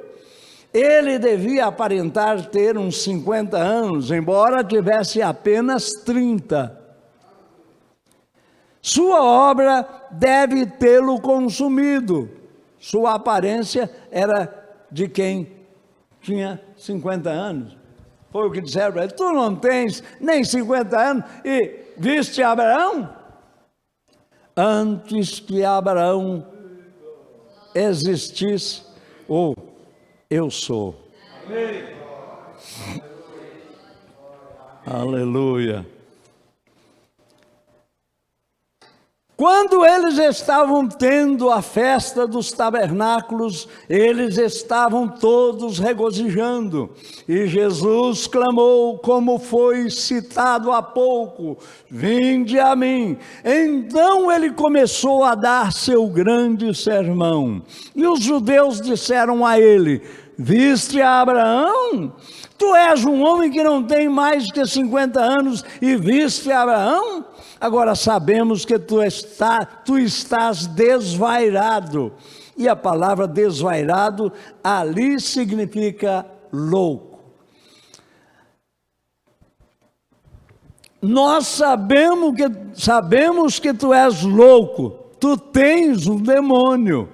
Speaker 1: Ele devia aparentar ter uns 50 anos, embora tivesse apenas 30. Sua obra deve tê-lo consumido. Sua aparência era de quem tinha 50 anos. Foi o que disseram para ele: tu não tens nem 50 anos e viste Abraão? Antes que Abraão existisse, eu sou. Amém. Aleluia. Quando eles estavam tendo a festa dos tabernáculos, eles estavam todos regozijando. E Jesus clamou, como foi citado há pouco: vinde a mim. Então ele começou a dar seu grande sermão. E os judeus disseram a ele: viste a Abraão? Tu és um homem que não tem mais que 50 anos e viste a Abraão? Agora sabemos que tu estás desvairado. E a palavra desvairado ali significa louco. Nós sabemos que tu és louco, tu tens um demônio.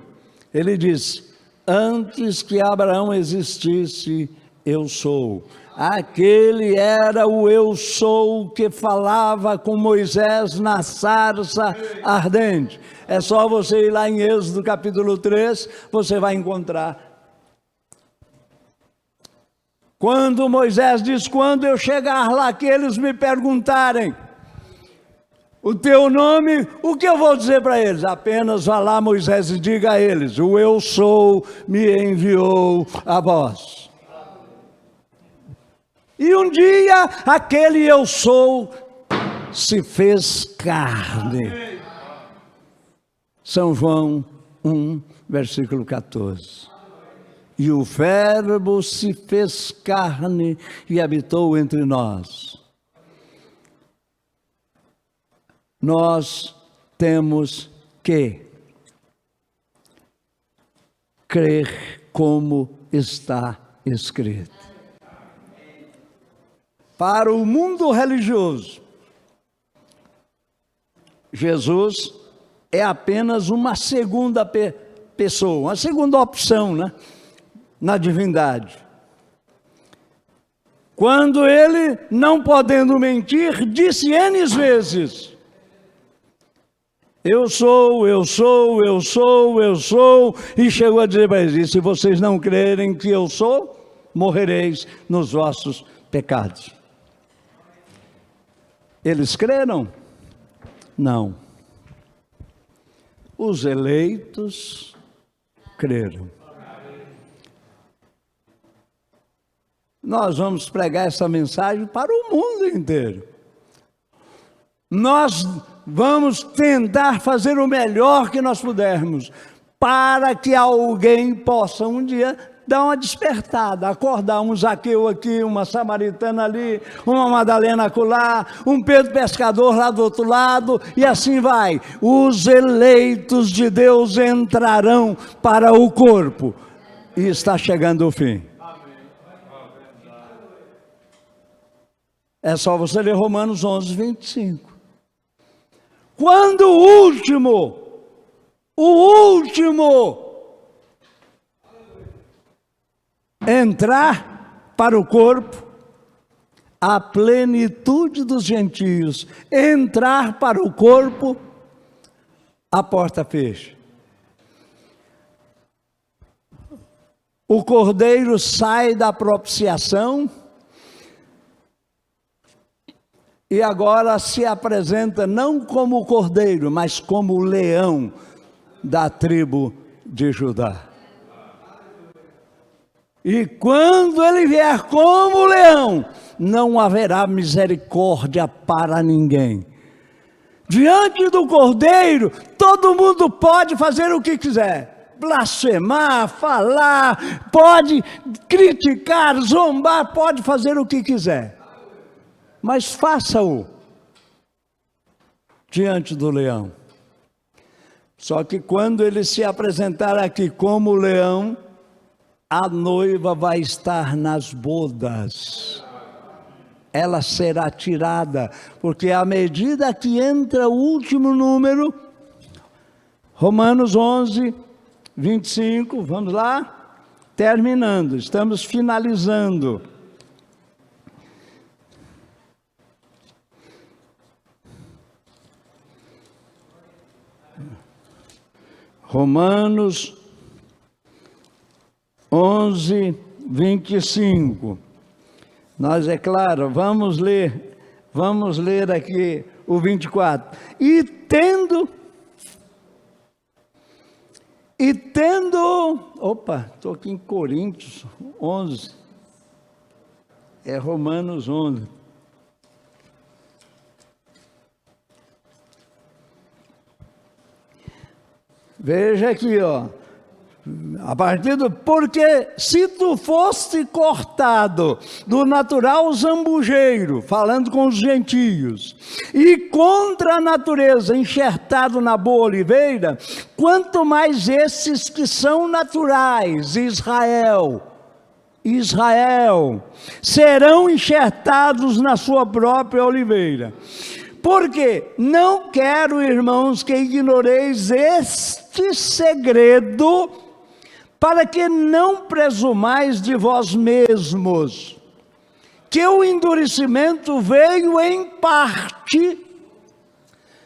Speaker 1: Ele diz: antes que Abraão existisse, eu sou. Aquele era o eu sou que falava com Moisés na sarça ardente. É só você ir lá em Êxodo capítulo 3, você vai encontrar. Quando Moisés diz: quando eu chegar lá que eles me perguntarem o teu nome, o que eu vou dizer para eles? Apenas vá lá, Moisés, e diga a eles: o eu sou me enviou a vós. E um dia aquele eu sou se fez carne. São João 1, versículo 14. E o Verbo se fez carne e habitou entre nós. Nós temos que crer como está escrito. Para o mundo religioso, Jesus é apenas uma segunda pessoa, uma segunda opção, né, na divindade. Quando ele, não podendo mentir, disse N vezes: eu sou, eu sou, eu sou, eu sou, e chegou a dizer para eles: se vocês não crerem que eu sou, morrereis nos vossos pecados. Eles creram? Não. Os eleitos creram. Nós vamos pregar essa mensagem para o mundo inteiro. Nós vamos tentar fazer o melhor que nós pudermos, para que alguém possa um dia dar uma despertada, acordar um Zaqueu aqui, uma samaritana ali, uma Madalena acolá, um Pedro pescador lá do outro lado, e assim vai. Os eleitos de Deus entrarão para o corpo, e está chegando o fim. É só você ler Romanos 11, 25. Quando o último entrar para o corpo, a plenitude dos gentios entrar para o corpo, a porta fecha. O cordeiro sai da propiciação e agora se apresenta não como cordeiro, mas como leão da tribo de Judá. E quando ele vier como leão, não haverá misericórdia para ninguém. Diante do cordeiro, todo mundo pode fazer o que quiser. Blasfemar, falar, pode criticar, zombar, pode fazer o que quiser. Mas faça-o diante do leão. Só que quando ele se apresentar aqui como leão, a noiva vai estar nas bodas. Ela será tirada, porque à medida que entra o último número, Romanos 11, 25, vamos lá? Terminando, estamos finalizando. Romanos 11, 25. Nós, é claro, vamos ler aqui o 24. E tendo, opa, estou aqui em Coríntios 11, é Romanos 11. Veja aqui, ó. A partir do... Porque se tu foste cortado do natural zambujeiro, falando com os gentios, e contra a natureza enxertado na boa oliveira, quanto mais esses que são naturais, Israel, serão enxertados na sua própria oliveira. Porque não quero, irmãos, que ignoreis este segredo, para que não presumais de vós mesmos, que o endurecimento veio em parte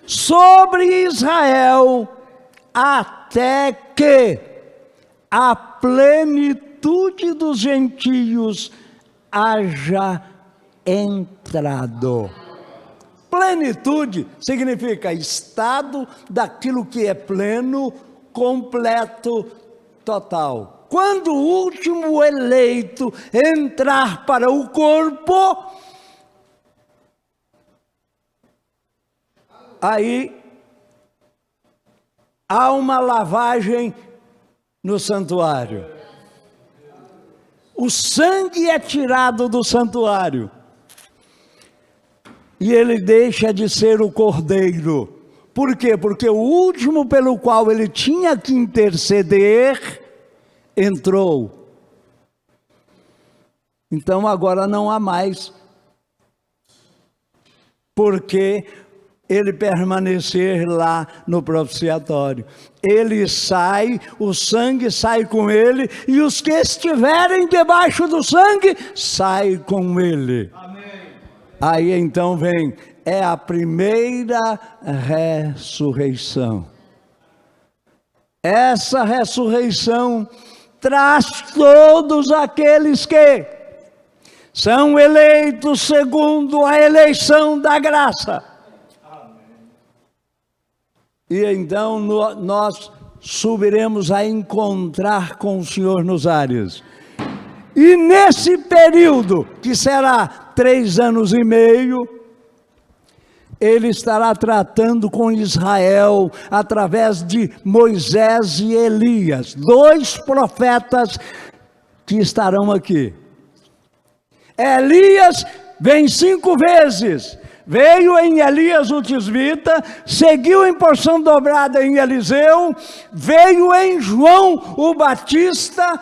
Speaker 1: sobre Israel, até que a plenitude dos gentios haja entrado. Plenitude significa estado daquilo que é pleno, completo, total. Quando o último eleito entrar para o corpo, aí há uma lavagem no santuário. O sangue é tirado do santuário. E ele deixa de ser o cordeiro. Por quê? Porque o último pelo qual ele tinha que interceder, entrou. Então agora não há mais porque ele permanecer lá no propiciatório. Ele sai, o sangue sai com ele, e os que estiverem debaixo do sangue, saem com ele. Amém. Aí então vem, é a primeira ressurreição. Essa ressurreição traz todos aqueles que são eleitos segundo a eleição da graça. E então nós subiremos a encontrar com o Senhor nos ares. E nesse período, que será 3 anos e meio, ele estará tratando com Israel através de Moisés e Elias, 2 profetas que estarão aqui. Elias vem 5 vezes. Veio em Elias o tisbita, seguiu em porção dobrada em Eliseu, veio em João o Batista,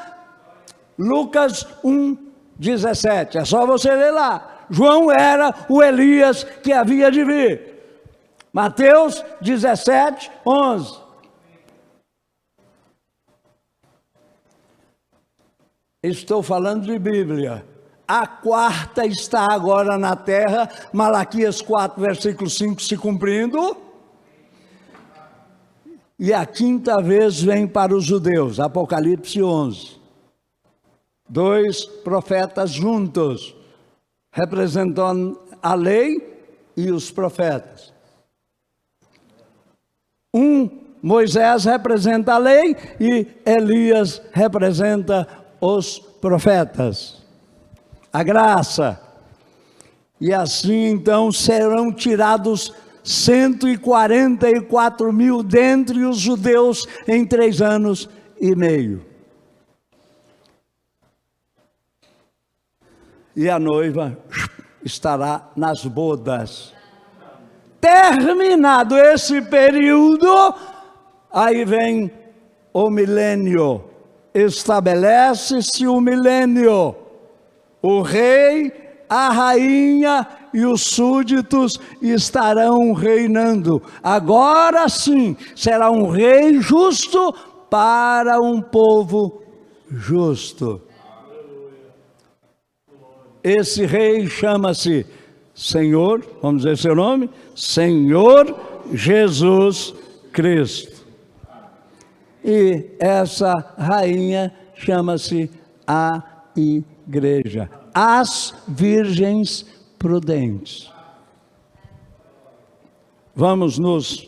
Speaker 1: Lucas 1:17. É só você ler lá. João era o Elias que havia de vir. Mateus 17:11. Estou falando de Bíblia. A 4ª está agora na terra, Malaquias 4, versículo 5 se cumprindo. E a 5ª vez vem para os judeus, Apocalipse 11. 2 profetas juntos, representando a lei e os profetas. Moisés representa a lei e Elias representa os profetas. A graça. E assim então serão tirados 144 mil dentre os judeus em 3 anos e meio. E a noiva estará nas bodas. Terminado esse período, aí vem o milênio. Estabelece-se o milênio. O rei, a rainha e os súditos estarão reinando. Agora sim, será um rei justo para um povo justo. Esse rei chama-se Senhor, vamos dizer seu nome? Senhor Jesus Cristo. E essa rainha chama-se a Igreja, as virgens prudentes. Vamos nos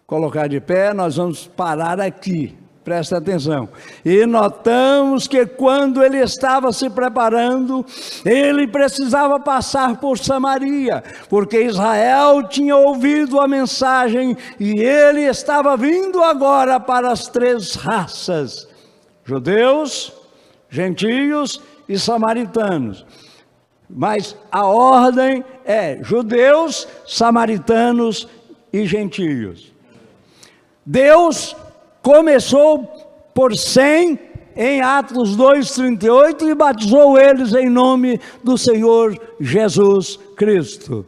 Speaker 1: colocar de pé, nós vamos parar aqui, presta atenção. E notamos que quando ele estava se preparando, ele precisava passar por Samaria, porque Israel tinha ouvido a mensagem e ele estava vindo agora para as 3 raças: judeus, gentios e samaritanos. Mas a ordem é judeus, samaritanos e gentios. Deus começou por 100 em Atos 2:38 e batizou eles em nome do Senhor Jesus Cristo.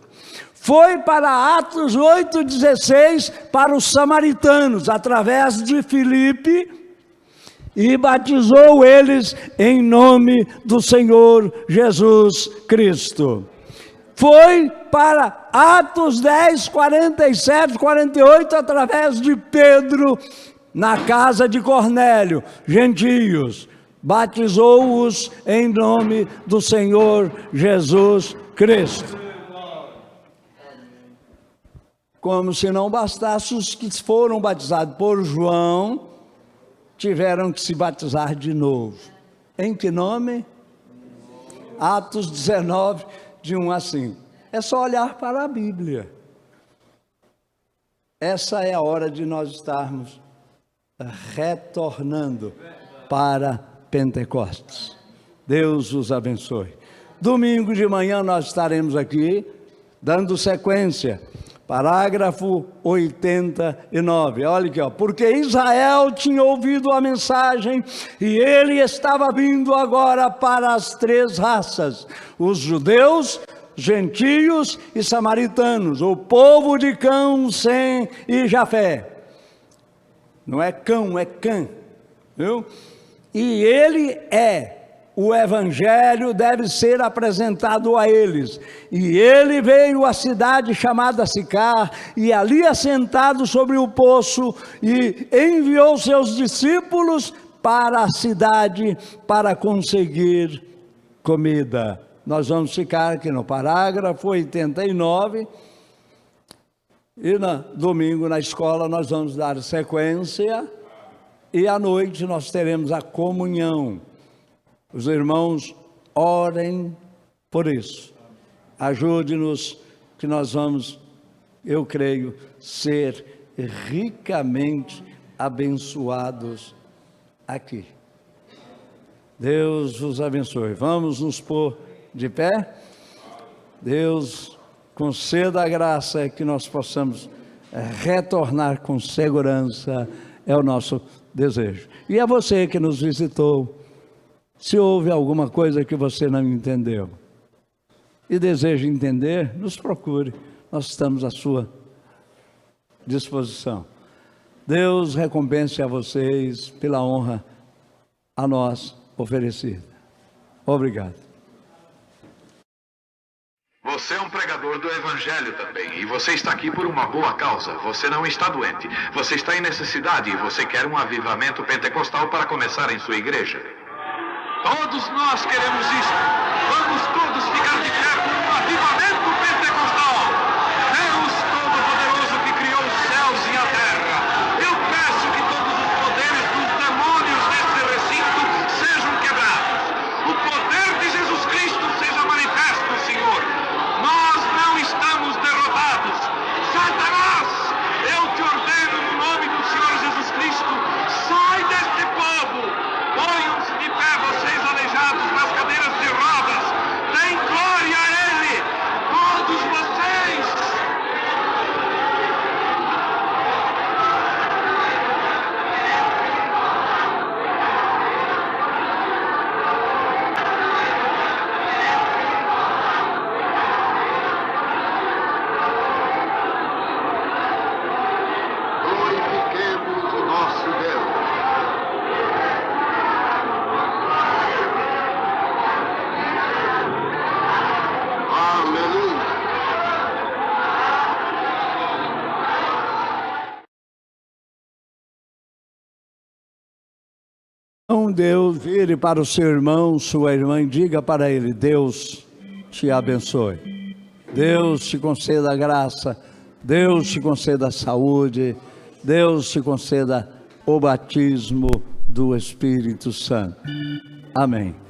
Speaker 1: Foi para Atos 8:16 para os samaritanos, através de Filipe, e batizou eles em nome do Senhor Jesus Cristo. Foi para Atos 10, 47, 48, através de Pedro, na casa de Cornélio, gentios. Batizou-os em nome do Senhor Jesus Cristo. Como se não bastasse, os que foram batizados por João tiveram que se batizar de novo. Em que nome? Atos 19, de 1 a 5. É só olhar para a Bíblia. Essa é a hora de nós estarmos retornando para Pentecostes. Deus os abençoe. Domingo de manhã nós estaremos aqui, dando sequência. Parágrafo 89, olha aqui, ó. Porque Israel tinha ouvido a mensagem e ele estava vindo agora para as 3 raças, os judeus, gentios e samaritanos, o povo de Cã, Sem e Jafé. Não é Cão, é Cã, viu? E ele o evangelho deve ser apresentado a eles. E ele veio à cidade chamada Sicar, e ali assentado sobre o poço, e enviou seus discípulos para a cidade para conseguir comida. Nós vamos ficar aqui no parágrafo 89, e domingo na escola nós vamos dar sequência, e à noite nós teremos a comunhão. Os irmãos, orem por isso. Ajude-nos, que nós vamos, eu creio, ser ricamente abençoados aqui. Deus vos abençoe. Vamos nos pôr de pé. Deus conceda a graça que nós possamos retornar com segurança, é o nosso desejo. E a você que nos visitou, se houve alguma coisa que você não entendeu e deseja entender, nos procure, nós estamos à sua disposição. Deus recompense a vocês pela honra a nós oferecida. Obrigado.
Speaker 2: Você é um pregador do Evangelho também, e você está aqui por uma boa causa. Você não está doente, você está em necessidade e você quer um avivamento pentecostal para começar em sua igreja. Todos nós queremos isso. Vamos todos ficar de pé por um avivamento pentecostal. Deus Todo-Poderoso que criou os céus e a terra, eu peço que todos os poderes dos demônios desse recinto sejam quebrados. O poder de Jesus Cristo seja manifesto, Senhor. Nós não estamos derrotados. Satanás, eu te ordeno no nome do Senhor Jesus Cristo, sai deste povo. Ponham-se de pé, vocês aleijados nas cadeiras de rodas. Deem glória a Ele, todos vocês. Glorifiquemos o nosso Deus.
Speaker 1: Deus, vire para o seu irmão, sua irmã, e diga para ele: Deus te abençoe, Deus te conceda graça, Deus te conceda saúde, Deus te conceda o batismo do Espírito Santo. Amém.